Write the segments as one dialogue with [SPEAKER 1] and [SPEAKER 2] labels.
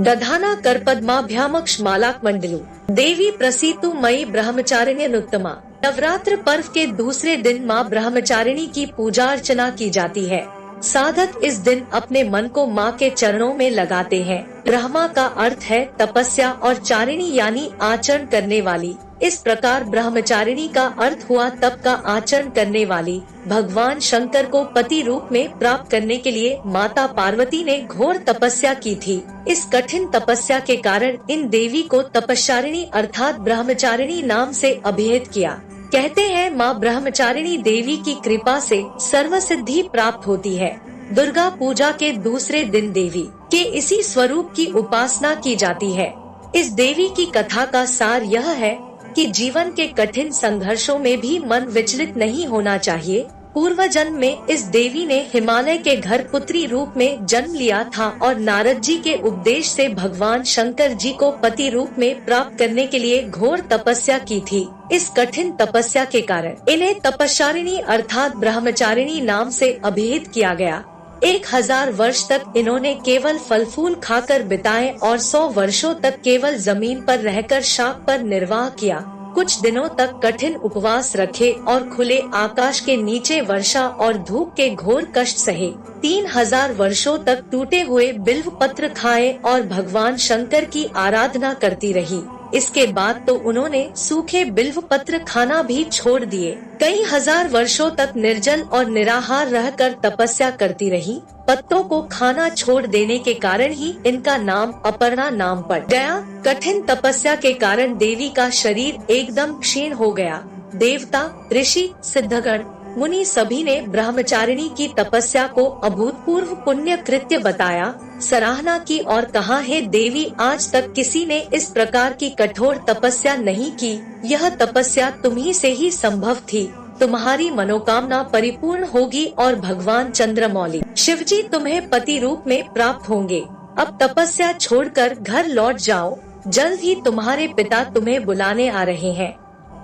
[SPEAKER 1] दधाना करपद्माभ्यामक्ष मालाक मंडलू देवी प्रसीतु मई ब्रह्मचारिण्यनुत्तमा। नवरात्र पर्व के दूसरे दिन माँ ब्रह्मचारिणी की पूजा अर्चना की जाती है। साधक इस दिन अपने मन को माँ के चरणों में लगाते हैं। ब्रह्मा का अर्थ है तपस्या और चारिणी यानी आचरण करने वाली। इस प्रकार ब्रह्मचारिणी का अर्थ हुआ तप का आचरण करने वाली। भगवान शंकर को पति रूप में प्राप्त करने के लिए माता पार्वती ने घोर तपस्या की थी। इस कठिन तपस्या के कारण इन देवी को तपस्यारिणी अर्थात ब्रह्मचारिणी नाम से अभिहित किया। कहते हैं माँ ब्रह्मचारिणी देवी की कृपा से सर्व सिद्धि प्राप्त होती है। दुर्गा पूजा के दूसरे दिन देवी के इसी स्वरूप की उपासना की जाती है। इस देवी की कथा का सार यह है कि जीवन के कठिन संघर्षों में भी मन विचलित नहीं होना चाहिए। पूर्व जन्म में इस देवी ने हिमालय के घर पुत्री रूप में जन्म लिया था और नारद जी के उपदेश से भगवान शंकर जी को पति रूप में प्राप्त करने के लिए घोर तपस्या की थी। इस कठिन तपस्या के कारण इन्हें तपस्यारिणी अर्थात ब्रह्मचारिणी नाम से अभिहित किया गया। 1000 वर्ष तक इन्होंने केवल फल फूल खाकर बिताए और 100 वर्षों तक केवल जमीन पर रहकर शाप पर निर्वाह किया। कुछ दिनों तक कठिन उपवास रखे और खुले आकाश के नीचे वर्षा और धूप के घोर कष्ट सहे। 3000 वर्षों तक टूटे हुए बिल्व पत्र खाए और भगवान शंकर की आराधना करती रही। इसके बाद तो उन्होंने सूखे बिल्व पत्र खाना भी छोड़ दिए। कई हजार वर्षों तक निर्जल और निराहार रहकर तपस्या करती रही। पत्तों को खाना छोड़ देने के कारण ही इनका नाम अपर्णा नाम पड़ गया। कठिन तपस्या के कारण देवी का शरीर एकदम क्षीण हो गया। देवता, ऋषि, सिद्धगण, मुनि सभी ने ब्रह्मचारिणी की तपस्या को अभूतपूर्व पुण्य कृत्य बताया, सराहना की और कहा है देवी आज तक किसी ने इस प्रकार की कठोर तपस्या नहीं की। यह तपस्या तुम्ही से ही संभव थी। तुम्हारी मनोकामना परिपूर्ण होगी और भगवान चंद्रमौली शिवजी तुम्हें पति रूप में प्राप्त होंगे। अब तपस्या छोड़कर घर लौट जाओ, जल्द ही तुम्हारे पिता तुम्हें बुलाने आ रहे हैं।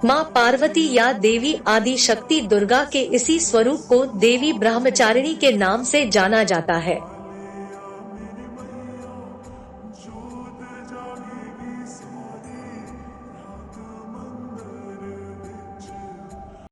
[SPEAKER 1] माँ पार्वती या देवी आदि शक्ति दुर्गा के इसी स्वरूप को देवी ब्रह्मचारिणी के नाम से जाना जाता है।